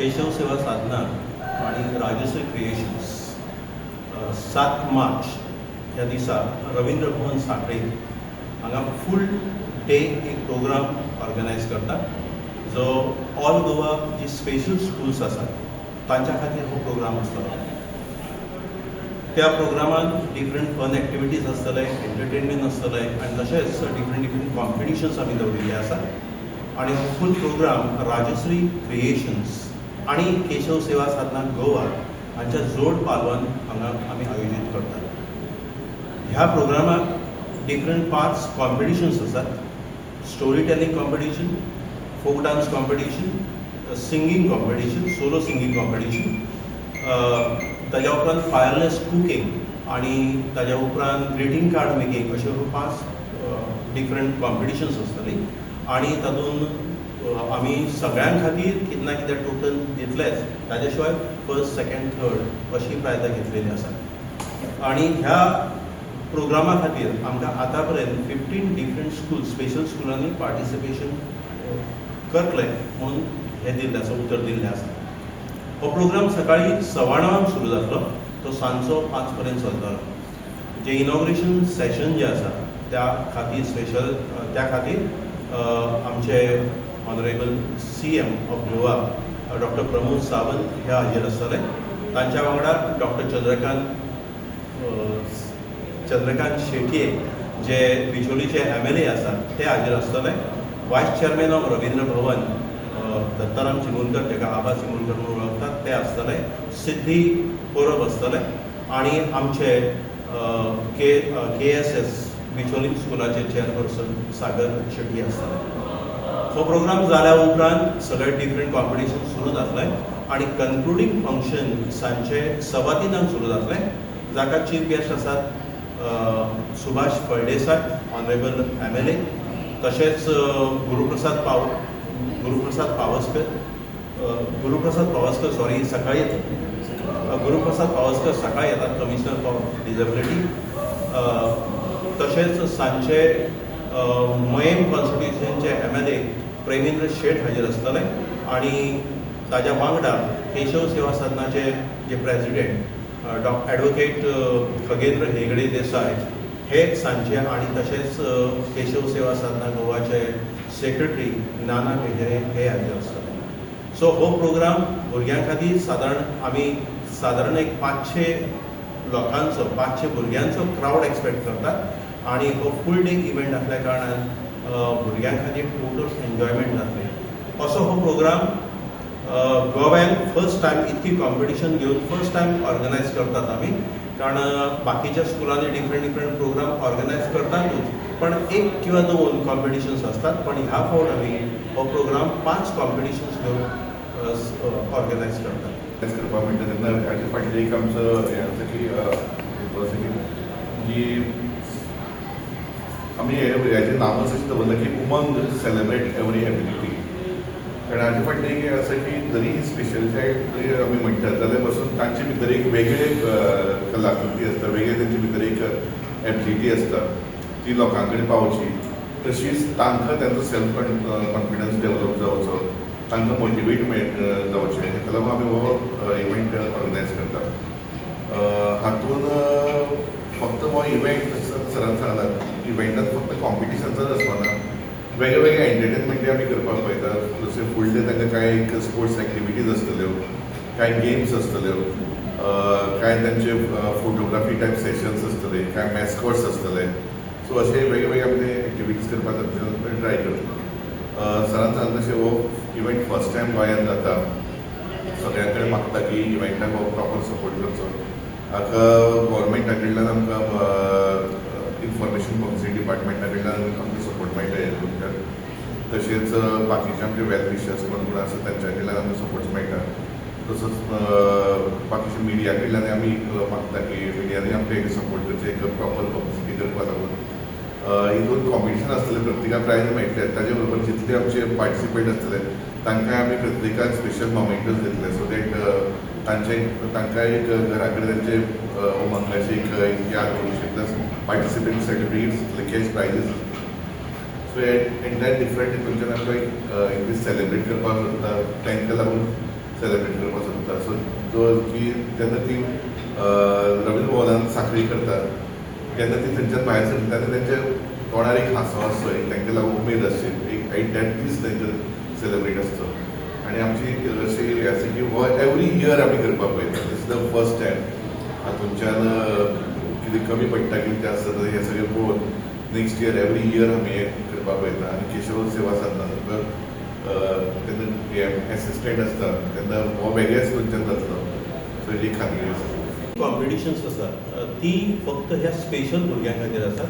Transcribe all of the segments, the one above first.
केशव सेवा साधना आणि राजश्री क्रिएशन्स 7 मार्च ह्या दिसा रवींद्र भवन सांखळी हांगा फूल डे एक प्रोग्राम ऑर्गनायज करता जो ऑल गोवा जी स्पेशल स्कूल्स आसात तांच्या खातीर हो प्रोग्राम आसतलो. त्या प्रोग्रामान डिफरंट फन एक्टिविटीज आसतले, एंटरटेनमेंट आसतले आनी तशेंच डिफरंट कॉम्पिटिशन्स आमी दवरिल्ले आसात. आणि हो फूल प्रोग्राम राजश्री क्रिएशन्स आणि केशव सेवा साधना गोवा हांच्या जोड पालवान हांगा आमी आयोजीत करतात. ह्या प्रोग्रामाक डिफरंट पार्ट्स कॉम्पिटिशन्स आसात. Story telling competition, folk dance competition, singing competition, solo singing competition, ताज्या उपरांत फायरलेस कुकींग आणि ताज्या उपरांत ग्रीटिंग कार्ड मेकिंग अश्यो 5 डिफरंट कॉम्पिटिशन्स आसतली. आणि तातूंत आमी सगळ्यां खातीर कितें ना कितें टोटल दितलेच, ताजे शिवाय फर्स्ट, सेकंड, थर्ड अशी प्रायजां घेतलेली आसात. आणि ह्या प्रोग्रामा खातीर आमकां आतां पर्यंत 15 डिफरंट स्कूल स्पेशल स्कुलांनी पार्टिसिपेशन करतले म्हणून हे दिल्लें आसा, उतर दिल्लें आसा. हो प्रोग्राम सकाळी 9:15 सुरू जातलो, तो सांजचो 5 पर्यंत चलतलो. जे इनॉग्रेशन सेशन जे आसा त्या खातीर स्पेशल त्या खातीर आमचे honourable CM of Goa doctor Pramod Sawant हे हाजीर आसतले. तांच्या वांगडा डॉक्टर चंद्रकांत शेटये जे बिचोलीचे MLA आसात ते हाजीर आसतले. वायस चेअरमॅन ऑफ रवींद्र भवन दत्ताराम चिमूरकर, जेका आबा चिमूरकर म्हणून वळखतात, ते आसतले. सिद्धी परब आसतले आणि आमचे KSS बिचोली स्कुलाचे चेअरपर्सन सागर शेट्टी आसतले. हो प्रोग्राम जाल्या उपरांत सगळे डिफरंट कॉम्पिटिशन सुरू जातले आणि कन्क्लुडींग फंक्शन सांजचे 3:15 सुरू जातले, जाका चीफ गेस्ट आसात सुभाष फळदेसाय ऑनरेबल MLA, तशेंच गुरुप्रसाद पावसकर सकाळी येतात. गुरुप्रसाद पावसकर सकाळी येतात, कमिशनर फॉर डिसेबिलिटी. तशेंच सांजचे मयेम कॉन्स्टिट्युशनचे MLA प्रेमेंद्र शेठ हाजीर आसतले आणि ताज्या वांगडा केशव सेवा साधनाचे जे प्रेसिडेंट ॲडव्होकेट खगेंद्र हेगडे देसाय हे सांजचे आणि तशेंच केशव सेवा साधना गोवाचे सेक्रेटरी नाना मेहरे हे हाजीर आसतले. सो हो प्रोग्राम भुरग्यां खातीर सादारण एक 500 लोकांचो, 500 भुरग्यांचो क्रावड एक्सपेक्ट करतात आणि हो फूल डे इव्हेंट असल्या कारणान भुरग्यां खातीर टोटल एन्जॉयमेंट जातले. असो हो प्रोग्राम गोव्यान फर्स्ट टायम इतकी कॉम्पिटिशन घेवन फर्स्ट टायम ऑर्गनायज करतात आमी. कारण बाकीच्या स्कुलांनी डिफरंट प्रोग्राम ऑर्गनायज करतातूच, पण 1 किंवा 2 कॉम्पिटिशन्स असतात. पण ह्या फावट आमी हो प्रोग्राम 5 कॉम्पिटिशन्स घेवन ऑर्गनायज करतात. करपाक मेळटा तेन्ना हाचे फाटलें एक आमचं हें आसा की आमी हेजें नांवच अशें दवरलें की उमंग सेलिब्रेट एवरी एबिलिटी. कारण हाचे फाटलें एक आसा की जरी ही स्पेशल चायल्ड आमी म्हणटात जाल्यार पासून तांचे भितर एक वेगळे कलाकृती आसता, वेगळे तेंचे भितर एक एबिलिटी आसता ती लोकां कडेन पावची. तशीच तांकां तेंचो सेल्फ कॉन्फिडन्स डेवलप जावचो, तांकां मोटिवेट जावचें, हेका लागून आमी हो इव्हेंट ऑर्गनायज करतात. हातून फक्त हो इव्हेंट सरान सांगलां इव्हेंटांत फक्त कॉम्पिटिशन्सच आसपाना, वेगळे एंटरटेनमेंटूय आमी करपाक पळयतात. जशें फुडले तांकां कांय स्पोर्ट्स एक्टिविटीज आसतल्यो, कांय गेम्स आसतल्यो, कांय तांचे फोटोग्राफी टायप सेशन्स आसतले, कांय मॅस्कॉट्स आसतले. सो अशे वेगळे आमी ते एक्टिविटीज करपाक ट्राय करता. सरान सांगलें तशें हो इव्हेंट फर्स्ट टायम गोंयांत जाता. सगळ्यां कडेन मागता की इव्हेंटाक हो प्रॉपर सपोर्ट करचो. हाका गव्हर्मेंटा कडल्यान आमकां इन्फॉर्मेशन पब्लिसिटी डिपार्टमेंटा कडल्यान आमकां सपोर्ट मेळटा हे तुमकां. तशेंच बाकीचे आमचे वेल विशर्स कोण आसा तांच्या कडल्यान आमकां सपोर्ट मेळटा. तसोच बाकीच्या मिडिया कडल्यान आमी मागता की मिडियांनी आमकां एक सपोर्ट करचें, एक प्रॉपर पब्लिसिटी करपा लागून. हितून कॉम्पिटिशन आसतलें, प्रत्येकाक प्रायज मेळटले. ताजे बरोबर जितले आमचे पार्टिसिपेट आसतले तांकां आमी प्रत्येकाक स्पेशल मोमेंटूच दितले, सो दॅट तांकां एक घरा कडेन तेंचे उमंगाची एक याद करूंक शकता. Participant certificates, cash prizes. So entire different हितूंच्यान आमकां एक दीस सेलिब्रेट करपाक जाता. तांकां लागून सेलिब्रेट करपाक सोदता. सो जो की जेन्ना ती रवींद्र भवनान साखळी करतात तेन्ना ती थंयच्यान भायर सरता तेन्ना तेंच्या तोंडार एक हांसो आसचो, एक तांकां लागून उमेद आसची, एक आयट दीस तांकां सेलिब्रेट आसचो. आनी आमची अशी हें आसा की हो एवरी इयर आमी करपाक पळयता. This is the first time. हातूंच्यान कितें कमी पडटा कितें आसता हें सगळें पळोवन नेक्स्ट इयर एवरी इयर आमी हें करपाक पळयता. आनी केशव सेवा साधना तेन्ना हें एसिस्टंट आसता तेन्ना हो वेगळ्याच खंयच्यान जातलो. सो हेजी खात्री आसा. कॉम्पिटिशन्स आसा ती फक्त ह्या स्पेशल भुरग्यां खातीर आसा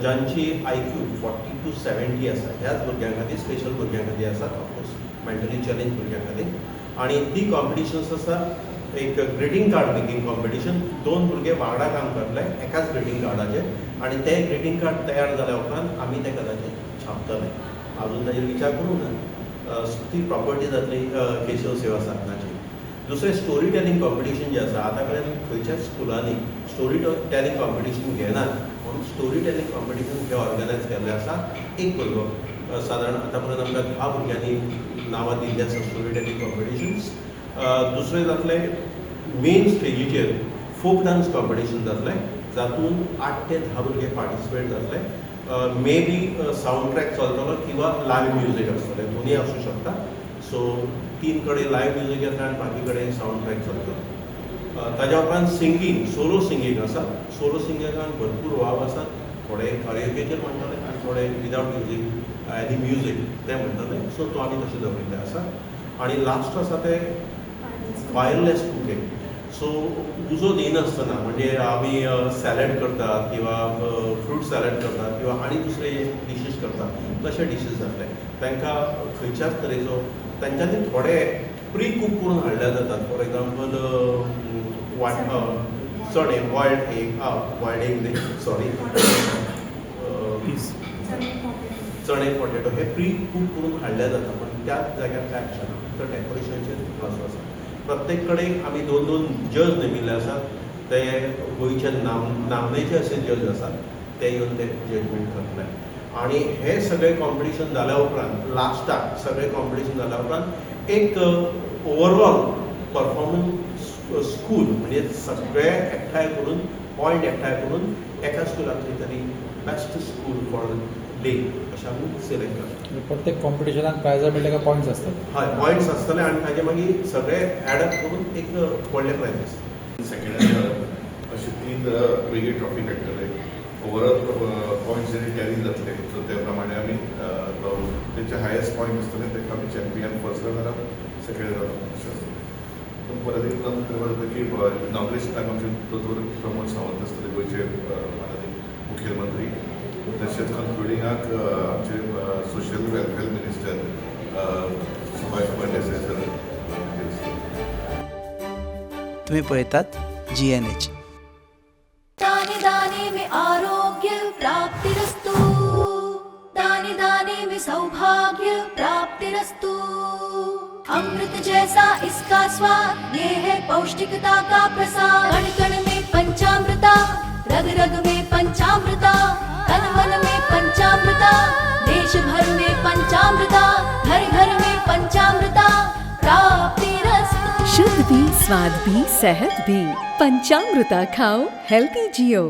ज्यांची IQ 40 to 70 आसा. ह्याच भुरग्यां खातीर, स्पेशल भुरग्यां खातीर आसा, ऑफकोर्स मेंटली चॅलेंज भुरग्यां खातीर. आनी ती कॉम्पिटिशन्स आसा एक ग्रीटिंग कार्ड मेकिंग कॉम्पिटिशन. 2 भुरगे वांगडा काम करतले एकाच ग्रीटिंग कार्डाचेर आनी ते ग्रीटिंग कार्ड तयार जाल्या उपरांत आमी ते कदाचित छापतले. अजून ताजेर विचार करूंक ना. ती प्रॉपर्टी जातली केशव सेवा साधनाची. दुसरें स्टोरी टेलिंग कॉम्पिटिशन जें आसा, आतां कडेन खंयच्याच स्कुलांनी स्टोरी टेलिंग कॉम्पिटिशन घेनात म्हणून स्टोरी टेलिंग कॉम्पिटिशन हे ऑर्गनायज केल्लें आसा. एक भुरगो सादारण आतां पर्यंत आमकां 10 भुरग्यांनी नांवां दिल्लीं आसा स्टोरी टेलिंग कॉम्पिटिशन्स. दुसरें जातलें मेन स्टेजीचेर फोक डान्स कॉम्पिटिशन जातलें जातून 8 ते 10 भुरगे पार्टिसिपेट जातले. मे बी सावंड ट्रॅक चलतलो किंवा लायव्ह म्युजीक आसतलें, दोनूय आसूं शकता. सो 3 कडेन लायव्ह म्युजीक येता आनी बाकी कडेन सावंड ट्रॅक चलतलो. ताज्या उपरांत सिंगींग, सोलो सिंगींग आसा. सोलो सिंगिंगान भरपूर वाव आसा. थोडे करिओकेचेर म्हणटाले आनी थोडे विदावट म्युजीक एनी म्युजीक ते म्हणटाले. सो तो आमी तशें दवरिल्ले आसा. आनी लास्ट आसा ते वायरलेस कुकींग. सो उजो दिनासतना म्हणजे आमी सॅलड करतात किंवा फ्रूट सॅलड करतात किंवा आनी दुसरे डिशीज करतात तशे डिशीज जातले. तांकां खंयच्याच तरेचो तांच्यांनी थोडे प्री कूक करून हाडले जातात. फॉर एग्जाम्पल चणे बॉयल्ड एग न्ही, सॉरी, चणे पोटेटो हे प्री कूक करून हाडले जाता. पण त्याच जाग्यार काय आसना, तर डेकोरेशनचेर क्लास आसा. प्रत्येक कडेन आमी 2-2 जज नेमिल्ले आसात. ते गोंयचे नामनेचे असे जज आसात. ते येवन ते जजमेंट करतले. आनी हे सगळे कॉम्पिटिशन जाल्या उपरांत लास्टाक सगळे कॉम्पिटिशन जाल्या उपरांत एक ओवरऑल परफॉर्मन्स स्कूल म्हणजे सगळे एकठांय करून पॉयंट एकठांय करून एका स्कुलांतली तरी बेस्ट स्कूल फॉर डे अशें आमी सिलेक्ट करता. प्रत्येक कॉम्पिटिशनाक प्रायझां मेळटा काय पॉयंट्स असतात? हय, पॉयंट्स आसतले आनी ताजे मागीर सगळे एडअप करून एक व्हडले प्रायज आसता. सेकंड अशे 3 वेगळी ट्रॉफी काडटले. ओवरऑल पॉयंट्स जरी टॅली जातले सो त्या प्रमाणे आमी तेंचे हायेस्ट पॉयंट आसतले ताका आमी champion first runner second runner अशें आसता. परत एक करपाक जाता की इनॉग्रेशनाक आमचे दोतोर प्रमोद सावंत आसतले गोंयचे माननीय मुखेलमंत्री. तशेंच कन्क्लुडिंगाक आमचे social welfare minister Subhash Fernandes sir. तुम्ही पळयतात GNH. दाने दाने में आरोग्य प्राप्तिरस्तु, दाने दाने में सौभाग्य प्राप्तिरस्तु. अमृत जैसा इसका स्वाद, ये है पौष्टिकता का प्रसाद. कण कण में पंचामृता, रग रग में पंचामृता, तन मन में पंचामृता, देश भर में पंचामृता, घर घर में पंचामृता प्राप्तिरस्तु. शुद्ध भी, स्वाद भी, सेहत भी. पंचामृता खाओ, हेल्थी जियो.